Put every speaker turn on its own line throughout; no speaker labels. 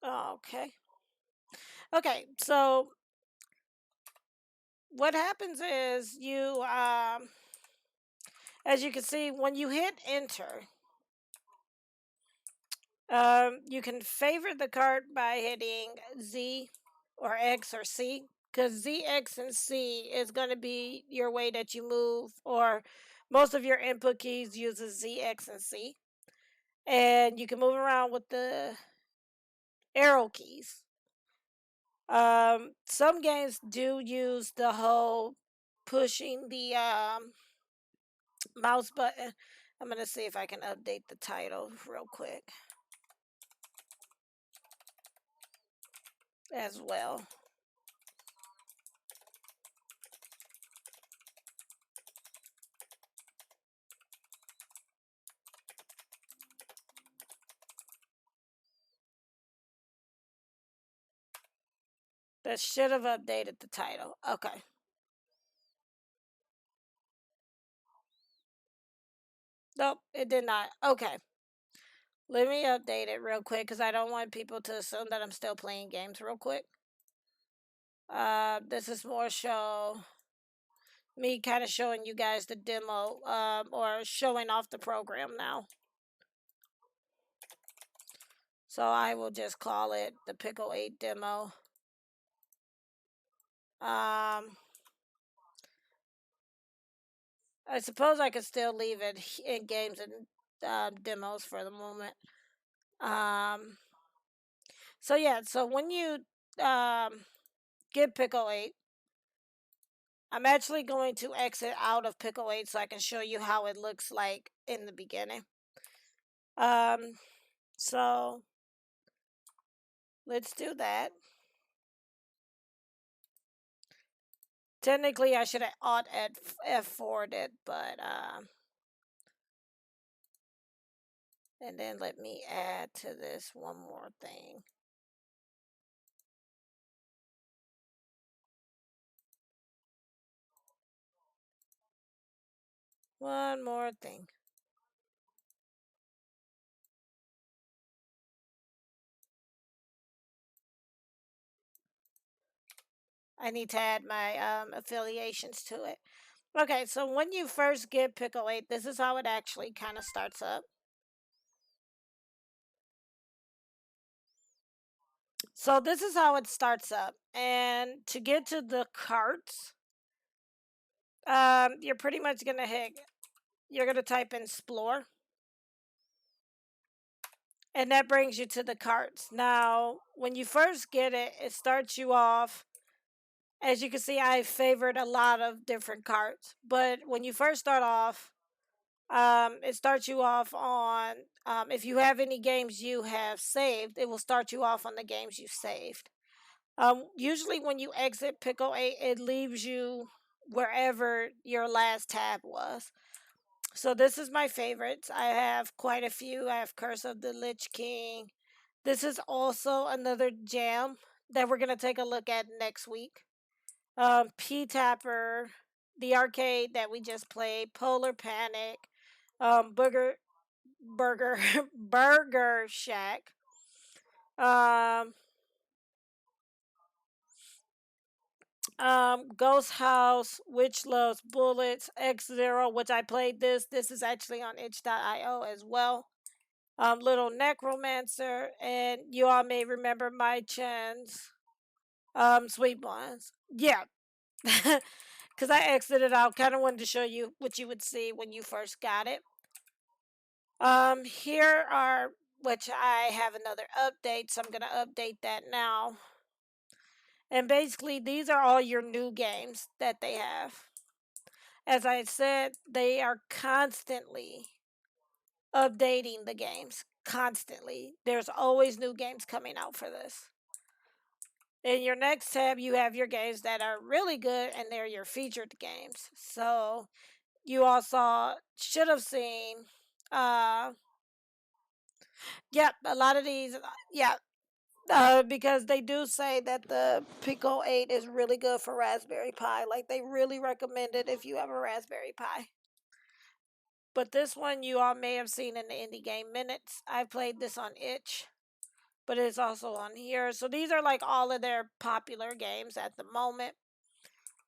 Okay. Okay, so what happens is as you can see, when you hit enter, you can favorite the card by hitting Z or X or C, because Z, X, and C is going to be your way that you move, or most of your input keys uses Z, X, and C. And you can move around with the arrow keys. Some games do use the whole pushing the mouse button. I'm gonna see if I can update the title real quick as well. That should have updated the title. Okay. Nope, it did not. Okay. Let me update it real quick because I don't want people to assume that I'm still playing games real quick. This is more show me kind of showing you guys the demo or showing off the program now. So I will just call it the Pico 8 demo. I suppose I could still leave it in games and demos for the moment. Um, so yeah, so when you get Pico 8, I'm actually going to exit out of Pico 8 so I can show you how it looks like in the beginning. Um, so let's do that. Technically, I should have Alt F4'd it, but and then let me add to this one more thing. One more thing. I need to add my affiliations to it. Okay, so when you first get Pico 8, this is how it actually kind of starts up. So this is how it starts up. And to get to the carts, you're pretty much you're gonna type in explore. And that brings you to the carts. Now, when you first get it, it starts you off. As you can see, I favored a lot of different carts. But when you first start off, it starts you off on, if you have any games you have saved, it will start you off on the games you saved. Usually when you exit Pico 8, it leaves you wherever your last tab was. So this is my favorites. I have quite a few. I have Curse of the Lich King. This is also another jam that we're going to take a look at next week. P-Tapper, the arcade that we just played, Polar Panic, Burger Burger Burger Shack. Um, Ghost House, Witch Loves Bullets, X Zero, which I played this. This is actually on itch.io as well. Little Necromancer, and you all may remember my Chen's Sweet Ones. Yeah. Because I exited out, kind of wanted to show you what you would see when you first got it. Here are, which I have another update, so I'm going to update that now. And basically, these are all your new games that they have. As I said, they are constantly updating the games. Constantly. There's always new games coming out for this. In your next tab, you have your games that are really good, and they're your featured games. So, you all should have seen, yep, a lot of these, yeah, because they do say that the Pico 8 is really good for Raspberry Pi. Like, they really recommend it if you have a Raspberry Pi. But this one you all may have seen in the Indie Game Minutes. I played this on itch. but it's also on here. So these are like all of their popular games at the moment.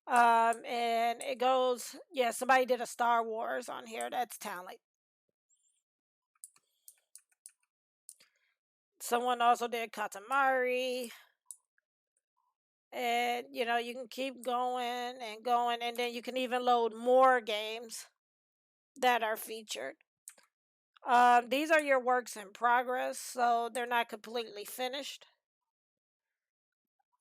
And it goes, yeah, somebody did a Star Wars on here. That's talent. Someone also did Katamari. And you can keep going and going, and then you can even load more games that are featured. These are your works in progress, so they're not completely finished.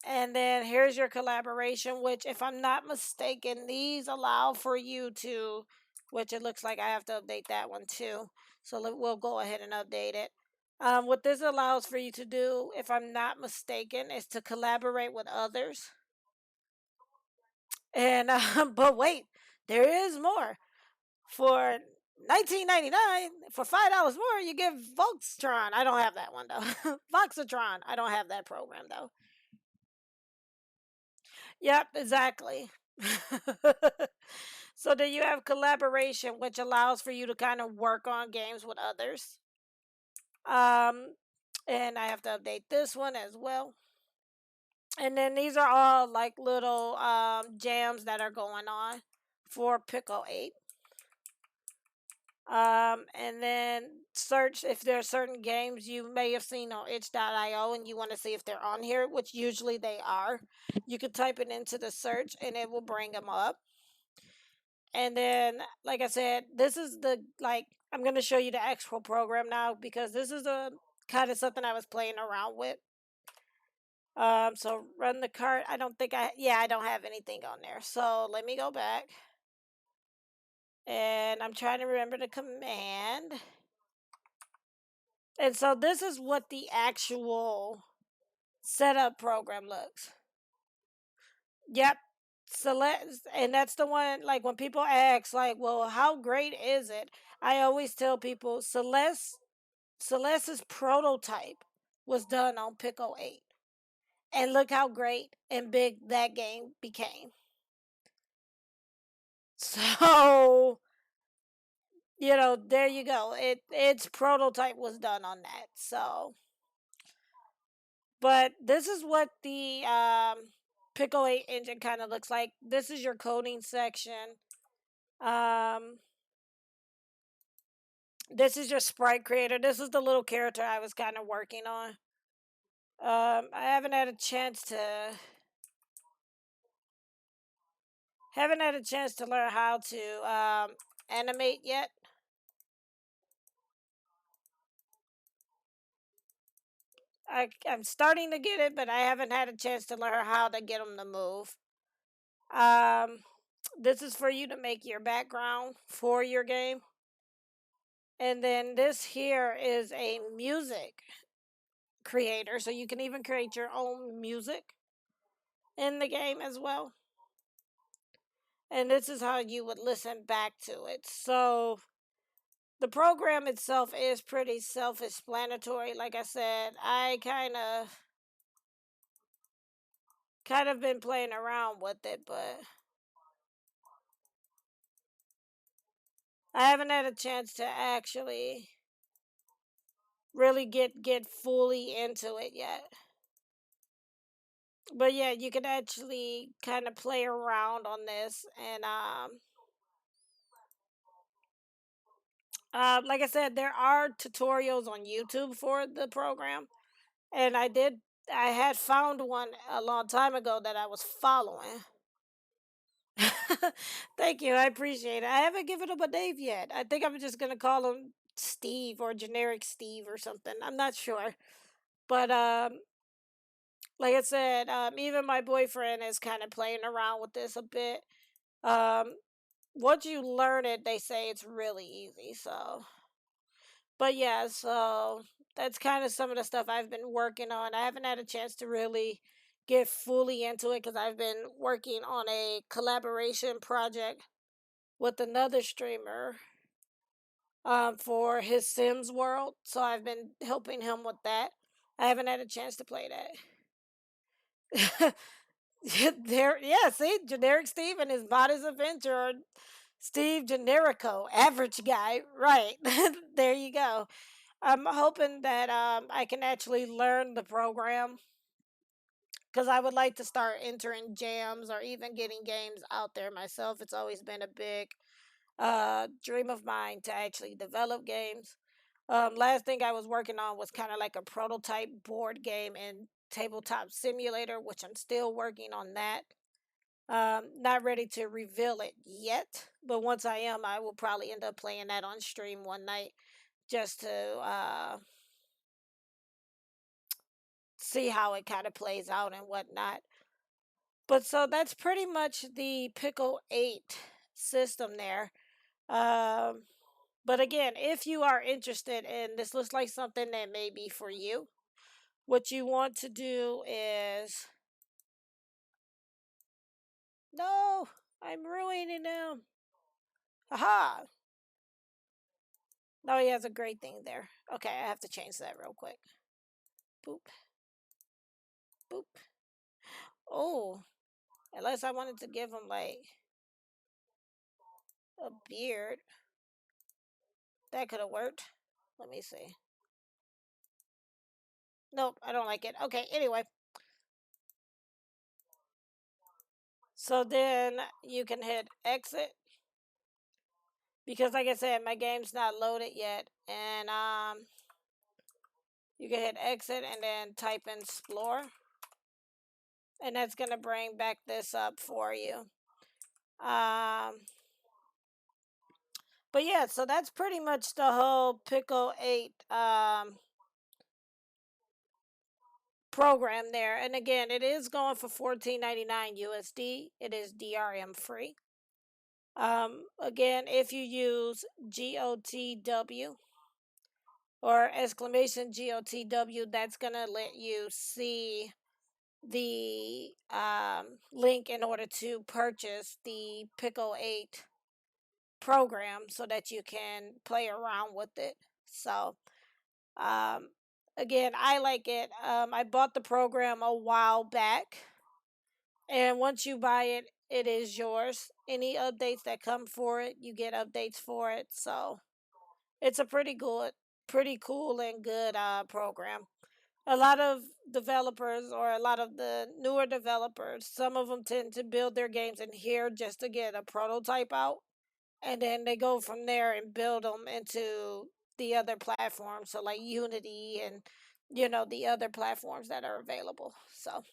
And then here's your collaboration, which, if I'm not mistaken, these allow for you to, which it looks like I have to update that one too. So we'll go ahead and update it. What this allows for you to do, if I'm not mistaken, is to collaborate with others. And but wait, there is more. For 19.99, for $5 more, you get Voxatron. I don't have that one though. Voxatron. I don't have that program though. Yep, exactly. So then you have collaboration, which allows for you to kind of work on games with others. Um, and I have to update this one as well. And then these are all like little jams that are going on for Pico 8. And then search if there are certain games you may have seen on itch.io and you want to see if they're on here, which usually they are. You can type it into the search and it will bring them up. And then, like I said, this is I'm going to show you the actual program now because this is a kind of something I was playing around with. So run the cart. I don't have anything on there. So let me go back. And I'm trying to remember the command. And so this is what the actual setup program looks. Yep. And that's the one, like when people ask, like, well, how great is it? I always tell people Celeste's prototype was done on Pico 8. And look how great and big that game became. So, there you go. Its prototype was done on that. So, but this is what the Pico 8 engine kind of looks like. This is your coding section. This is your sprite creator. This is the little character I was kind of working on. I haven't had a chance to learn how to animate yet. I'm starting to get it, but I haven't had a chance to learn how to get them to move. This is for you to make your background for your game. And then this here is a music creator, so you can even create your own music in the game as well. And this is how you would listen back to it. So the program itself is pretty self-explanatory. Like I said, I kind of been playing around with it, but I haven't had a chance to actually really get fully into it yet. But yeah, you can actually kind of play around on this, and like I said, there are tutorials on YouTube for the program, and I had found one a long time ago that I was following. Thank you, I appreciate it. I haven't given him a name yet. I think I'm just gonna call him Steve or generic Steve or something. I'm not sure, but like I said, even my boyfriend is kind of playing around with this a bit. Um, Once you learn it, they say it's really easy. So, but yeah, so that's kind of some of the stuff I've been working on. I haven't had a chance to really get fully into it because I've been working on a collaboration project with another streamer for his Sims world. So I've been helping him with that. I haven't had a chance to play that. Yeah, see, generic Steve and his body's adventure, or Steve Generico, average guy, right? There you go. I'm hoping that I can actually learn the program because I would like to start entering jams or even getting games out there myself. It's always been a big dream of mine to actually develop games. Last thing I was working on was kind of like a prototype board game and tabletop simulator, which I'm still working on that. Not ready to reveal it yet, but once I am, I will probably end up playing that on stream one night just to see how it kind of plays out and whatnot. But so that's pretty much the Pico 8 system there. Um, but again, if you are interested and this looks like something that may be for you, what you want to do is no, I'm ruining him. Aha! No, he has a great thing there. Okay, I have to change that real quick. Boop, boop. Oh, unless I wanted to give him like a beard, that could have worked. Let me see. Nope, I don't like it. Okay, anyway. So then you can hit exit because, like I said, my game's not loaded yet, and you can hit exit and then type in explore, and that's gonna bring back this up for you. Um, but yeah, so that's pretty much the whole Pico 8 program there. And again, it is going for 14.99 USD. It is DRM free. Again, if you use GOTW or exclamation GOTW, that's gonna let you see the link in order to purchase the Pico 8 program so that you can play around with it. So, um, again, I like it. I bought the program a while back, and once you buy it, it is yours. Any updates that come for it, you get updates for it. So, it's a pretty cool and good program. A lot of developers or a lot of the newer developers, some of them tend to build their games in here just to get a prototype out, and then they go from there and build them into the other platforms, so like Unity and the other platforms that are available. So